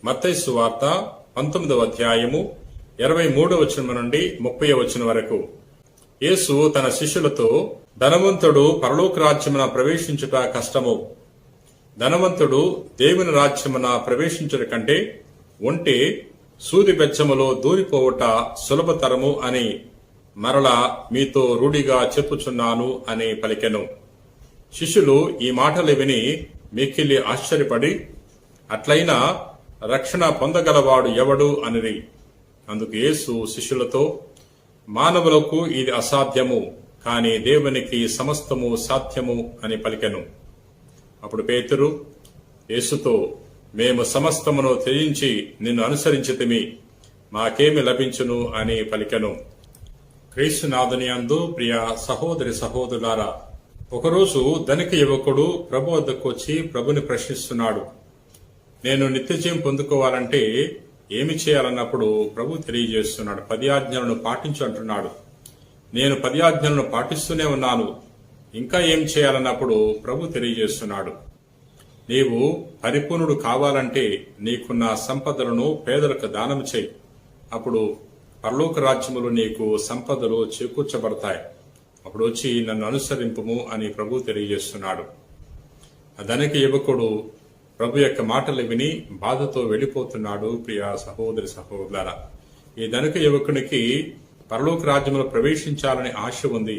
మత్తయి సువార్త 19వ అధ్యాయము 23వ వచనం నుండి 30వ వచనం వరకు. యేసు తన శిష్యులతో, ధనవంతుడు పరలోక రాజ్యమున ప్రవేశించుట కష్టము. ధనవంతుడు దేవుని రాజ్యమున ప్రవేశించుట కంటే ఒంటె సూది బెచ్చములో దూరిపోవుట సులభతరము అని మరలా మీతో రూఢిగా చెప్పుచున్నాను అని పలికెను. శిష్యులు ఈ మాటలు విని మిక్కిలి ఆశ్చర్యపడి, అట్లయినా రక్షణ పొందగలవాడు ఎవడు అనిరి. అందుకు యేసు శిష్యులతో, మానవులకు ఇది అసాధ్యము, కాని దేవునికి సమస్తము సాధ్యము అని పలికెను. అప్పుడు పేతురు యేసుతో, మేము సమస్తమును త్యజించి నిన్ను అనుసరించితిమి, మాకేమి లభించును అని పలికెను. క్రీస్తునాథుని యందు ప్రియ సహోదరి సహోదరులారా, ఒకరోజు ధనిక యువకుడు ప్రభు వద్దకు వచ్చి ప్రభుని ప్రశ్నిస్తున్నాడు. నేను నిత్యజీవం పొందుకోవాలంటే ఏమి చేయాలన్నప్పుడు ప్రభు తెలియజేస్తున్నాడు. 10 ఆజ్ఞలను పాటించు అంటున్నాడు. నేను 10 ఆజ్ఞలను పాటిస్తూనే ఉన్నాను, ఇంకా ఏం చేయాలన్నప్పుడు ప్రభు తెలియజేస్తున్నాడు. నీవు పరిపూర్ణుడు కావాలంటే నీకున్న సంపదలను పేదలకు దానం చేయి, అప్పుడు పరలోక రాజ్యములు నీకు సంపదలు చేకూర్చబడతాయి. అప్పుడు వచ్చి నన్ను అనుసరింపుము అని ప్రభు తెలియజేస్తున్నాడు. ఆ ధనిక యువకుడు ప్రభు యొక్క మాటలు విని బాధతో వెళ్లిపోతున్నాడు. ప్రియ సహోదరి సహోదరులారా, ఈ ధనిక యువకునికి పరలోక రాజ్యంలో ప్రవేశించాలని ఆశ ఉంది,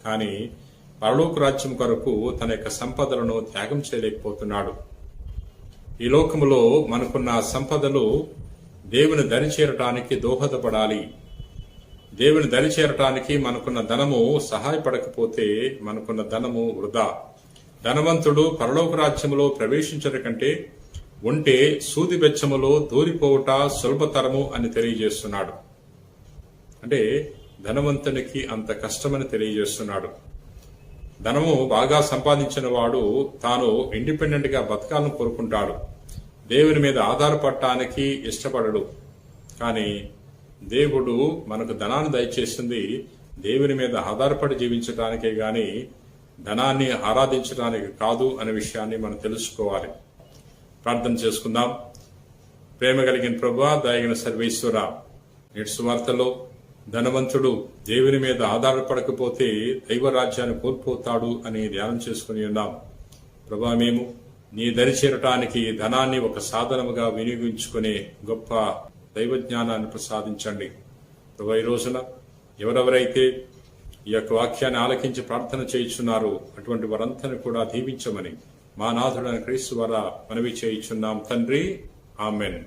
కానీ పరలోక రాజ్యం కొరకు తన యొక్క సంపదలను త్యాగం చేయలేకపోతున్నాడు. ఈ లోకములో మనకున్న సంపదలు దేవుని దరి చేరటానికి దోహదపడాలి. దేవుని దరి చేరటానికి మనకున్న ధనము సహాయపడకపోతే మనకున్న ధనము వృధా. ధనవంతుడు పరలోక రాజ్యములో ప్రవేశించడం కంటే ఒంటె సూది బెచ్చములో దూరిపోవుట సులభతరము అని తెలియజేస్తున్నాడు. అంటే ధనవంతునికి అంత కష్టమని తెలియజేస్తున్నాడు. ధనము బాగా సంపాదించిన వాడు తాను ఇండిపెండెంట్ గా బతకాలను కోరుకుంటాడు. దేవుని మీద ఆధారపడటానికి ఇష్టపడడు. కానీ దేవుడు మనకు ధనాన్ని దయచేసింది దేవుని మీద ఆధారపడి జీవించడానికే గాని ధనాన్ని ఆరాధించడానికి కాదు అనే విషయాన్ని మనం తెలుసుకోవాలి. ప్రార్థన చేసుకుందాం. ప్రేమ కలిగిన ప్రభువా, దయగిన సర్వేశ్వర, నేటి సువార్తలో ధనవంతుడు దేవుని మీద ఆధారపడకపోతే దైవరాజ్యాన్ని కోల్పోతాడు అని ధ్యానం చేసుకుని ఉన్నాం. ప్రభువా, మేము నీ దరి చేరటానికి ధనాన్ని ఒక సాధనముగా వినియోగించుకునే గొప్ప దైవజ్ఞానాన్ని ప్రసాదించండి. ప్రభు, ఈ రోజున ఎవరెవరైతే ఈ యొక్క వాక్యాన్ని ఆలకించి ప్రార్థన చేయుచున్నారో అటువంటి వారందరినీ కూడా దీవించమని మా నాథుడైన క్రీస్తు ద్వారా మనవి చేయుచున్నాం తండ్రి. ఆమెన్.